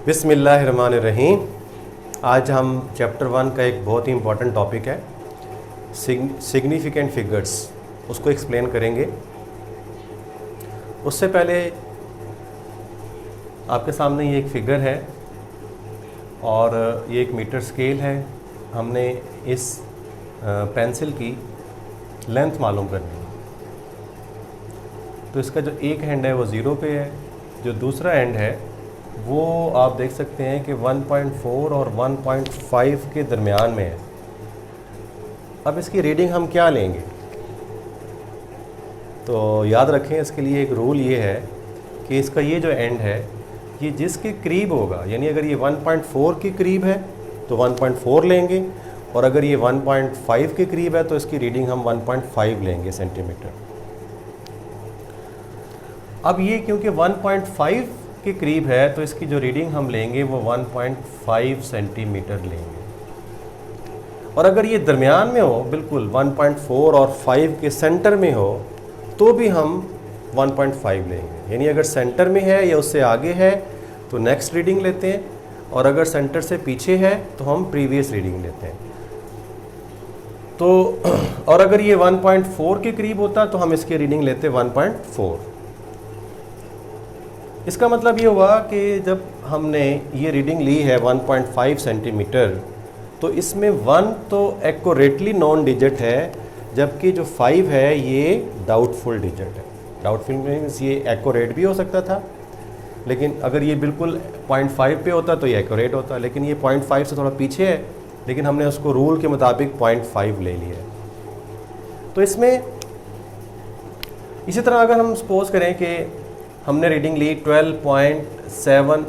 बिस्मिल्लाहिर्रहमानिर्रहीम। आज हम चैप्टर 1 का एक बहुत ही इम्पॉर्टेंट टॉपिक है सिग्निफिकेंट फिगर्स, उसको एक्सप्लेन करेंगे। उससे पहले आपके सामने ये एक फ़िगर है और ये एक मीटर स्केल है। हमने इस पेंसिल की लेंथ मालूम करनी है। तो इसका जो एक एंड है वो 0 पे है, जो दूसरा एंड है वो आप देख सकते हैं कि 1.4 और 1.5 के दरमियान में है। अब इसकी रीडिंग हम क्या लेंगे, तो याद रखें इसके लिए एक रूल ये है कि इसका ये जो एंड है ये जिसके करीब होगा, यानी अगर ये 1.4 के करीब है तो 1.4 लेंगे, और अगर ये 1.5 के करीब है तो इसकी रीडिंग हम 1.5 लेंगे सेंटीमीटर। अब ये क्योंकि 1.5 के करीब है तो इसकी जो रीडिंग हम लेंगे वो 1.5 सेंटीमीटर लेंगे। और अगर ये दरमियान में हो, बिल्कुल 1.4 और 5 के सेंटर में हो, तो भी हम 1.5 लेंगे। यानी अगर सेंटर में है या उससे आगे है तो नेक्स्ट रीडिंग लेते हैं, और अगर सेंटर से पीछे है तो हम प्रीवियस रीडिंग लेते हैं। तो और अगर ये 1.4 के करीब होता तो हम इसकी रीडिंग लेते 1.4। इसका मतलब ये हुआ कि जब हमने ये रीडिंग ली है 1.5 सेंटीमीटर, तो इसमें 1 तो एक्यूरेटली नॉन डिजिट है, जबकि जो 5 है ये डाउटफुल डिजिट है। डाउटफुल मीन्स ये एक्यूरेट भी हो सकता था, लेकिन अगर ये बिल्कुल 0.5 पे होता तो ये एक्यूरेट होता, लेकिन ये 0.5 से थोड़ा पीछे है, लेकिन हमने उसको रूल के मुताबिक 0.5 ले लिया है। तो इसमें इसी तरह अगर हम सपोज करें कि हमने रीडिंग ली 12.7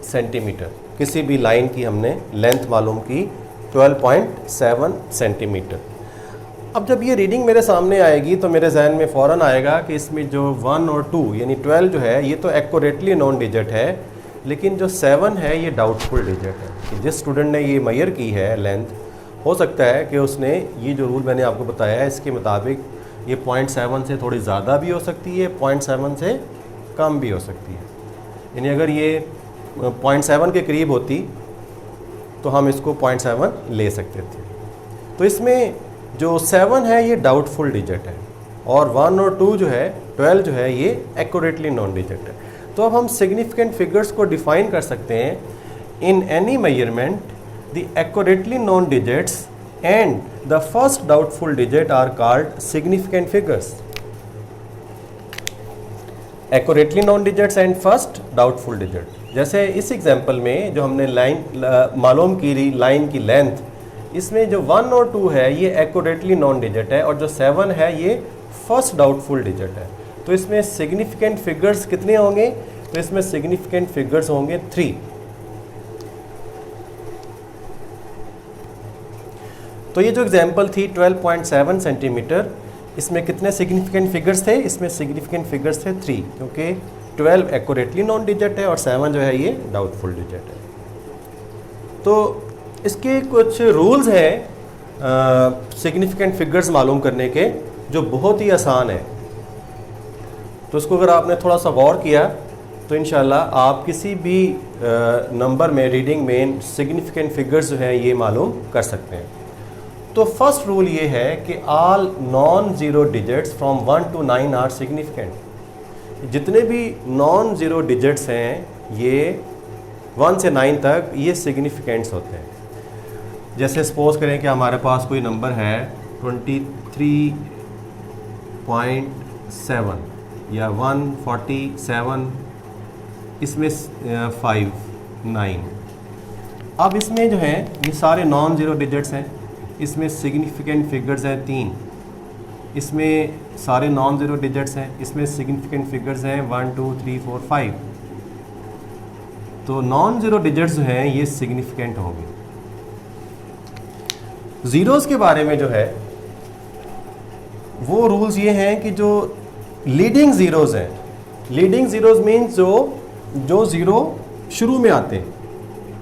सेंटीमीटर, किसी भी लाइन की हमने लेंथ मालूम की 12.7 सेंटीमीटर। अब जब ये रीडिंग मेरे सामने आएगी तो मेरे जहन में फ़ौरन आएगा कि इसमें जो 1 और 2 यानी 12 जो है ये तो एक्यूरेटली नॉन डिजिट है, लेकिन जो 7 है ये डाउटफुल डिजिट है। कि जिस स्टूडेंट ने ये मेजर की है लेंथ, हो सकता है कि उसने ये जो रूल मैंने आपको बताया है इसके मुताबिक ये 0.7 से थोड़ी ज़्यादा भी हो सकती है, 0.7 से कम भी हो सकती है। यानी अगर ये 0.7 के करीब होती तो हम इसको 0.7 ले सकते थे। तो इसमें जो 7 है ये डाउटफुल डिजिट है, और 1 और 2 जो है 12 जो है ये एक्यूरेटली नॉन डिजिट है। तो अब हम सिग्निफिकेंट फिगर्स को डिफाइन कर सकते हैं। In any measurement the accurately known digits and the first doubtful digit are called significant figures. Accurately known digits and first doubtful digit. जैसे इस एग्जांपल में जो हमने लाइन मालूम की लाइन की लेंथ, इसमें जो 1 और 2 है ये एक्यूरेटली नॉन डिजिट है, और जो 7 है ये फर्स्ट डाउटफुल डिजिट है। तो इसमें सिग्निफिकेंट फिगर्स कितने होंगे, तो इसमें सिग्निफिकेंट फिगर्स होंगे 3। तो ये जो एग्जांपल थी 12.7 सेंटीमीटर, इसमें कितने सिग्निफिकेंट फिगर्स थे, इसमें सिग्निफिकेंट फिगर्स थे 3, क्योंकि 12 एक्यूरेटली नॉन डिजिट है और 7 जो है ये डाउटफुल डिजिट है। तो इसके कुछ रूल्स हैं सिग्निफिकेंट फिगर्स मालूम करने के, जो बहुत ही आसान है। तो इसको अगर आपने थोड़ा सा गौर किया तो इंशाल्लाह आप किसी भी नंबर में रीडिंग में सिग्निफिकेंट फिगर्स जो हैं ये मालूम कर सकते हैं। तो फर्स्ट रूल ये है कि all non zero digits from 1 to 9 are significant. जितने भी नॉन ज़ीरो डिजिट्स हैं ये 1 से 9 तक ये सिग्निफिकेंट्स होते हैं। जैसे सपोज करें कि हमारे पास कोई नंबर है 23.7 या 147, इसमें 5, 9। अब इसमें जो है ये सारे नॉन ज़ीरो डिजिट्स हैं, इसमें सिग्निफिकेंट फिगर्स हैं 3, इसमें सारे नॉन ज़ीरो डिजिट्स हैं, इसमें सिग्निफिकेंट फिगर्स हैं 1, 2, 3, 4, 5। तो नॉन ज़ीरो डिजिट्स जो हैं ये सिग्निफिकेंट होंगे। ज़ीरोज़ के बारे में जो है वो रूल्स ये हैं कि जो लीडिंग ज़ीरोज़ हैं, लीडिंग ज़ीरोज़ मीन्स जो ज़ीरो शुरू में आते हैं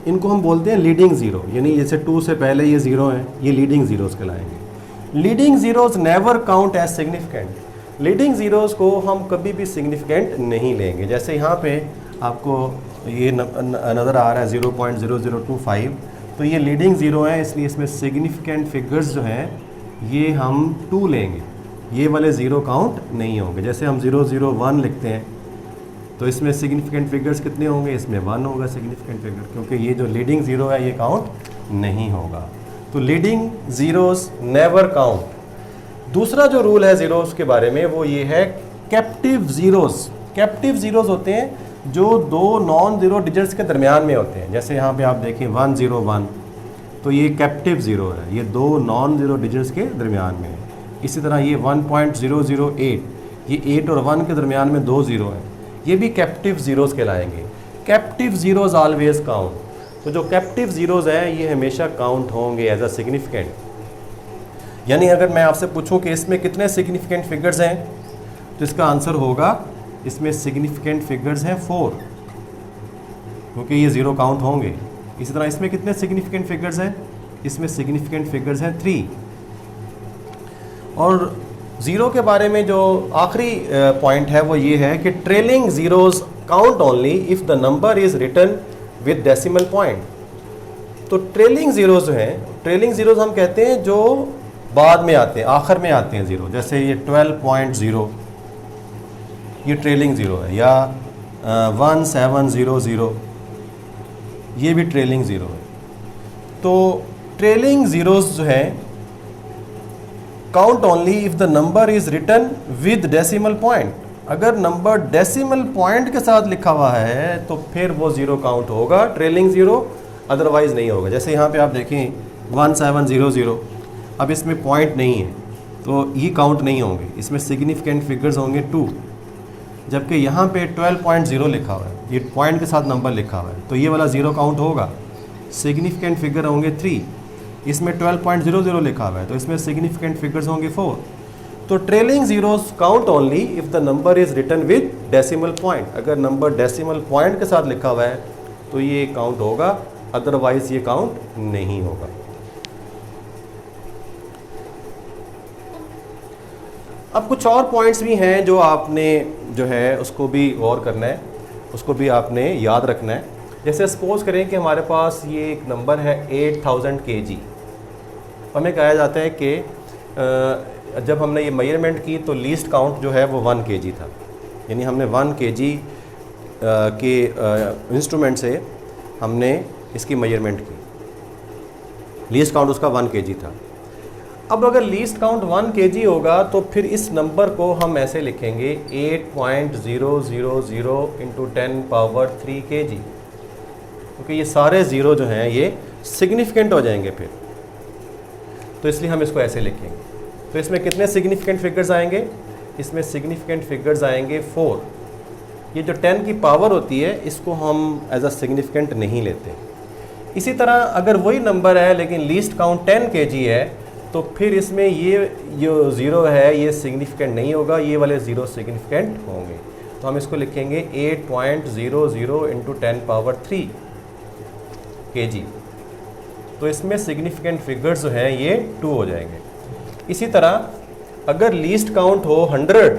इनको हम बोलते हैं लीडिंग ज़ीरो। यानी जैसे 2 से पहले ये ज़ीरो हैं, ये लीडिंग ज़ीरोज़ कहलाएंगे। Leading zeros never count as significant. Leading zeros को हम कभी भी सिग्निफिकेंट नहीं लेंगे। जैसे यहाँ पे आपको ये नज़र आ रहा है 0.0025, तो ये लीडिंग ज़ीरो है, इसलिए इसमें सिग्निफिकेंट फिगर्स जो हैं ये हम 2 लेंगे, ये वाले ज़ीरो काउंट नहीं होंगे। जैसे हम 001 लिखते हैं तो इसमें सिग्निफिकेंट फिगर्स कितने होंगे, इसमें 1 होगा सिग्निफिकेंट फिगर, क्योंकि ये जो लीडिंग ज़ीरो है ये काउंट नहीं होगा। तो लीडिंग ज़ीरोस नेवर काउंट। दूसरा जो रूल है ज़ीरोस के बारे में वो ये है कैप्टिव ज़ीरोस। कैप्टिव ज़ीरोस होते हैं जो दो नॉन ज़ीरो डिजिट्स के दरमियान में होते हैं। जैसे यहाँ पे आप देखें 101, तो ये कैप्टिव ज़ीरो है, ये दो नॉन ज़ीरो डिजिट्स के दरमियान में है। इसी तरह ये 1.008, ये 8 और 1 के दरमियान में 2 ज़ीरो है, ये भी कैप्टिव ज़ीरोज़ कहलाएंगे। Captive zeros always count. तो जो कैप्टिव ज़ीरोज़ हैं ये हमेशा काउंट होंगे एज अ सिग्निफिकेंट। यानी अगर मैं आपसे पूछूं कि इसमें कितने सिग्निफिकेंट फिगर्स हैं, तो इसका आंसर होगा इसमें सिग्निफिकेंट फिगर्स हैं 4, क्योंकि ये ज़ीरो काउंट होंगे। इसी तरह इसमें कितने सिग्निफिकेंट फिगर्स हैं, इसमें सिग्निफिकेंट फिगर्स हैं 3। और ज़ीरो के बारे में जो आखिरी पॉइंट है वो ये है कि trailing zeros count only if the number is written with decimal point. तो ट्रेलिंग ज़ीरोज़ जो हैं, ट्रेलिंग ज़ीरोज़ हम कहते हैं जो बाद में आते हैं, आखिर में आते हैं ज़ीरो। जैसे ये 12.0 ये ट्रेलिंग ज़ीरो है, या 1700 ये भी ट्रेलिंग ज़ीरो है। तो ट्रेलिंग ज़ीरोज़ जो हैं count only if the number is written with decimal point. अगर नंबर डेसिमल पॉइंट के साथ लिखा हुआ है तो फिर वो ज़ीरो काउंट होगा, ट्रेलिंग ज़ीरो, अदरवाइज़ नहीं होगा। जैसे यहाँ पे आप देखें 1700, अब इसमें पॉइंट नहीं है तो ये काउंट नहीं होंगे, इसमें सिग्निफिकेंट फिगर्स होंगे 2। जबकि यहाँ पे 12.0 लिखा हुआ है, ये पॉइंट के साथ नंबर लिखा हुआ है, तो ये वाला ज़ीरो काउंट होगा। सिग्निफिकेंट फिगर होंगे 3, इसमें 12.00 लिखा हुआ है, तो इसमें सिग्निफिकेंट फिगर्स होंगे 4। तो trailing zeros count only if the number is written with decimal point. अगर नंबर डेसिमल पॉइंट के साथ लिखा हुआ है तो ये काउंट होगा, अदरवाइज़ ये काउंट नहीं होगा। अब कुछ और पॉइंट्स भी हैं जो आपने जो है उसको भी गौर करना है, उसको भी आपने याद रखना है। जैसे सपोज़ करें कि हमारे पास ये एक नंबर है 8000 kg। हमें कहा जाता है कि जब हमने ये मेजरमेंट की तो लीस्ट काउंट जो है वो 1 kg था, यानी हमने 1 kg के इंस्ट्रूमेंट से हमने इसकी मेजरमेंट की, लीस्ट काउंट उसका 1 kg था। अब अगर लीस्ट काउंट 1 kg होगा तो फिर इस नंबर को हम ऐसे लिखेंगे 8.000 इंटू 10³ kg, क्योंकि ये सारे ज़ीरो जो हैं ये सिग्निफिकेंट हो जाएंगे फिर, तो इसलिए हम इसको ऐसे लिखेंगे। तो इसमें कितने सिग्निफिकेंट फिगर्स आएंगे, इसमें सिग्निफिकेंट फिगर्स आएंगे 4। ये जो 10 की पावर होती है इसको हम एज अ सिग्निफिकेंट नहीं लेते। इसी तरह अगर वही नंबर है लेकिन लीस्ट काउंट 10 kg है तो फिर इसमें ये जो ज़ीरो है ये सिग्निफिकेंट नहीं होगा, ये वाले ज़ीरो सिग्निफिकेंट होंगे। तो हम इसको लिखेंगे 8.00 इंटू 10³ kg। तो इसमें सिग्निफिकेंट फिगर्स जो हैं ये 2 हो जाएंगे। इसी तरह अगर लीस्ट काउंट हो 100,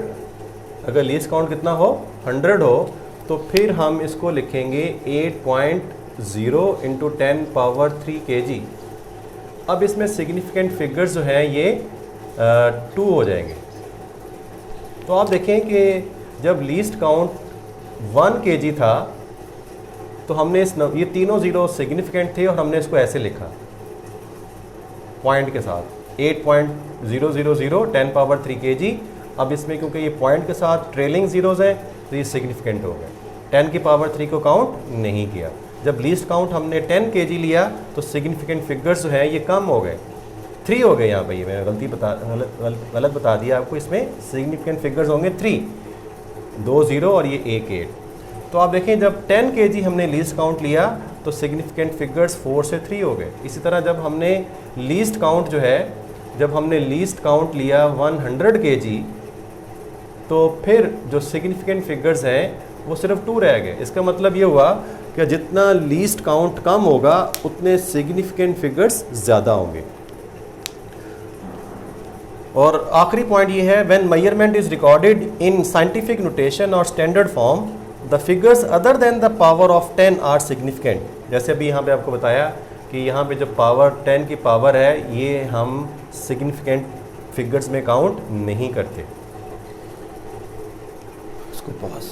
अगर लीस्ट काउंट कितना हो 100 हो तो फिर हम इसको लिखेंगे 8.0 इंटू 10³ kg। अब इसमें सिग्निफिकेंट फिगर्स जो हैं ये 2 हो जाएंगे। तो आप देखें कि जब लीस्ट काउंट 1 kg था तो हमने ये तीनों ज़ीरो सिग्निफिकेंट थे और हमने इसको ऐसे लिखा पॉइंट के साथ 8.000 10³ kg। अब इसमें क्योंकि ये पॉइंट के साथ ट्रेलिंग ज़ीरोज़ हैं तो ये सिग्निफिकेंट हो गए, 10³ को काउंट नहीं किया। जब लीस्ट काउंट हमने 10 kg लिया तो सिग्निफिकेंट फिगर्स जो हैं ये कम हो गए, 3 हो गए। यहाँ पे ये मैंने गलत बता दिया आपको, इसमें सिग्निफिकेंट फिगर्स होंगे 3, 2 0 और ये 1 8। तो आप देखें जब 10 kg हमने लीस्ट काउंट लिया तो सिग्निफिकेंट फिगर्स 4 से 3 हो गए। इसी तरह जब हमने लीस्ट काउंट जो है, जब हमने लीस्ट काउंट लिया 100 kg तो फिर जो सिग्निफिकेंट फिगर्स हैं वो सिर्फ 2 रह गए। इसका मतलब ये हुआ कि जितना लीस्ट काउंट कम होगा उतने सिग्निफिकेंट फिगर्स ज़्यादा होंगे। और आखिरी पॉइंट ये है, when measurement is recorded in scientific notation और standard form the figures other than the power of 10 are significant. जैसे अभी यहाँ पे आपको बताया कि यहाँ पे जो पावर 10 की पावर है ये हम सिग्निफिकेंट फिगर्स में काउंट नहीं करते। इसको पॉज।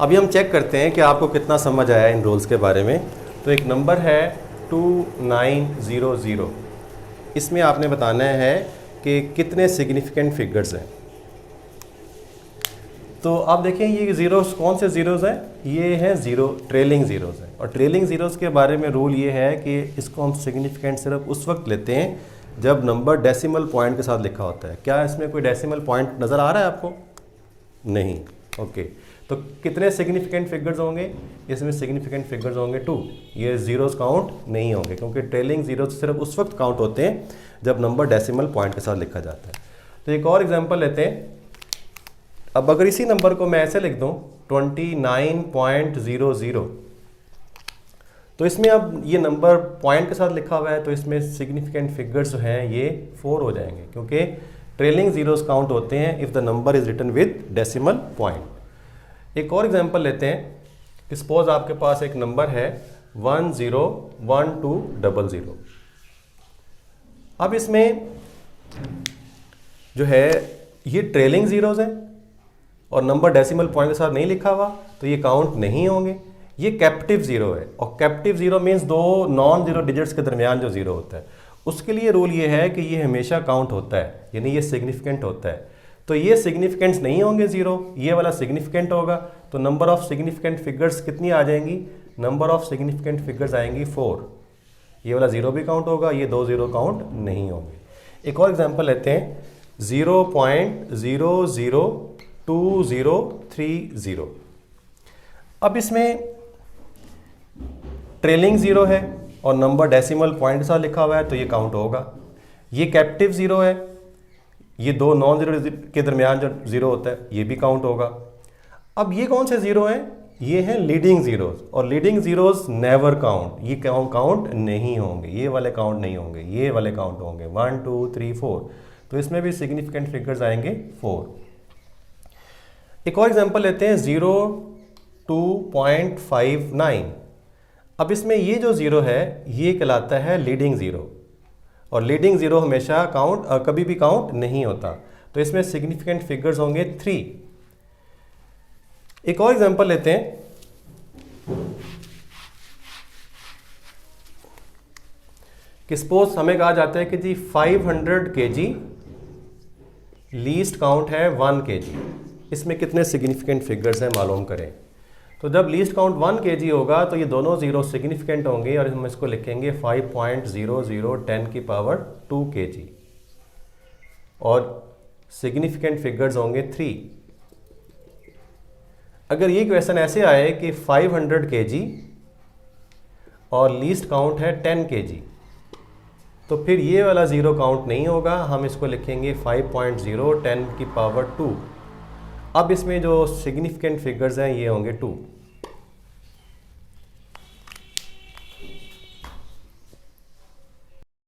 अभी हम चेक करते हैं कि आपको कितना समझ आया इन रूल्स के बारे में। तो एक नंबर है 2900, इसमें आपने बताना है कि कितने सिग्निफिकेंट फिगर्स हैं। तो आप देखें ये ज़ीरोस कौन से ज़ीरोस हैं, ये हैं ज़ीरो ट्रेलिंग ज़ीरोस हैं। और ट्रेलिंग ज़ीरोस के बारे में रूल ये है कि इसको हम सिग्निफिकेंट सिर्फ उस वक्त लेते हैं जब नंबर डेसिमल पॉइंट के साथ लिखा होता है। क्या इसमें कोई डेसिमल पॉइंट नज़र आ रहा है आपको? नहीं। ओके, तो कितने सिग्निफिकेंट फिगर्स होंगे? इसमें सिग्निफिकेंट फिगर्स होंगे 2। ये ज़ीरोस काउंट नहीं होंगे क्योंकि ट्रेलिंग ज़ीरोस सिर्फ उस वक्त काउंट होते हैं जब नंबर डेसिमल पॉइंट के साथ लिखा जाता है। तो एक और एग्जांपल लेते हैं। अब अगर इसी नंबर को मैं ऐसे लिख दूं 29.00, तो इसमें अब ये नंबर पॉइंट के साथ लिखा हुआ है तो इसमें सिग्निफिकेंट फिगर्स जो हैं ये 4 हो जाएंगे क्योंकि ट्रेलिंग ज़ीरोस काउंट होते हैं if the number is written with decimal point. एक और एग्जांपल लेते हैं कि सपोज आपके पास एक नंबर है 101200। अब इसमें जो है ये ट्रेलिंग ज़ीरोज़ हैं और नंबर डेसिमल पॉइंट के साथ नहीं लिखा हुआ तो ये काउंट नहीं होंगे। ये कैप्टिव ज़ीरो है और कैप्टिव ज़ीरो मीन्स दो नॉन ज़ीरो डिजिट्स के दरमियान जो ज़ीरो होता है उसके लिए रूल ये है कि ये हमेशा काउंट होता है, यानी ये सिग्निफिकेंट होता है। तो ये सिग्निफिकेंट्स नहीं होंगे ज़ीरो, ये वाला सिग्निफिकेंट होगा। तो नंबर ऑफ सिग्निफिकेंट फिगर्स कितनी आ जाएंगी? नंबर ऑफ सिग्निफिकेंट फिगर्स आएंगी 4। ये वाला ज़ीरो भी काउंट होगा, ये 2 ज़ीरो काउंट नहीं होंगे। एक और एग्जांपल लेते हैं 0.002030। अब इसमें ट्रेलिंग ज़ीरो है और नंबर डेसिमल पॉइंट के साथ लिखा हुआ है तो ये काउंट होगा। ये कैप्टिव ज़ीरो है, ये दो नॉन ज़ीरो के दरमियान जो ज़ीरो होता है ये भी काउंट होगा। अब ये कौन से ज़ीरो हैं? ये हैं लीडिंग ज़ीरोज़ और लीडिंग ज़ीरोज़ नेवर काउंट, ये काउंट नहीं होंगे, ये वाले काउंट नहीं होंगे, ये वाले काउंट होंगे 1 2 3 4। तो इसमें भी सिग्निफिकेंट फिगर्स आएंगे 4। एक और एग्जांपल लेते हैं 02.59। अब इसमें ये जो ज़ीरो है ये कहलाता है लीडिंग ज़ीरो और लीडिंग ज़ीरो हमेशा कभी भी काउंट नहीं होता। तो इसमें सिग्निफिकेंट फिगर्स होंगे 3। एक और एग्जांपल लेते हैं कि सपोज हमें कहा जाता है कि जी 500 kg लीस्ट काउंट है 1 kg। इसमें कितने सिग्निफिकेंट फिगर्स हैं मालूम करें। तो जब लीस्ट काउंट 1 kg होगा तो ये दोनों ज़ीरो सिग्निफिकेंट होंगे और हम इसको लिखेंगे 5.0010 की पावर 2 kg और सिग्निफिकेंट फिगर्स होंगे 3। अगर ये क्वेश्चन ऐसे आए कि 500 kg और लीस्ट काउंट है 10 kg तो फिर ये वाला ज़ीरो काउंट नहीं होगा, हम इसको लिखेंगे 5.010 की पावर 2। अब इसमें जो सिग्निफिकेंट फिगर्स हैं ये होंगे 2।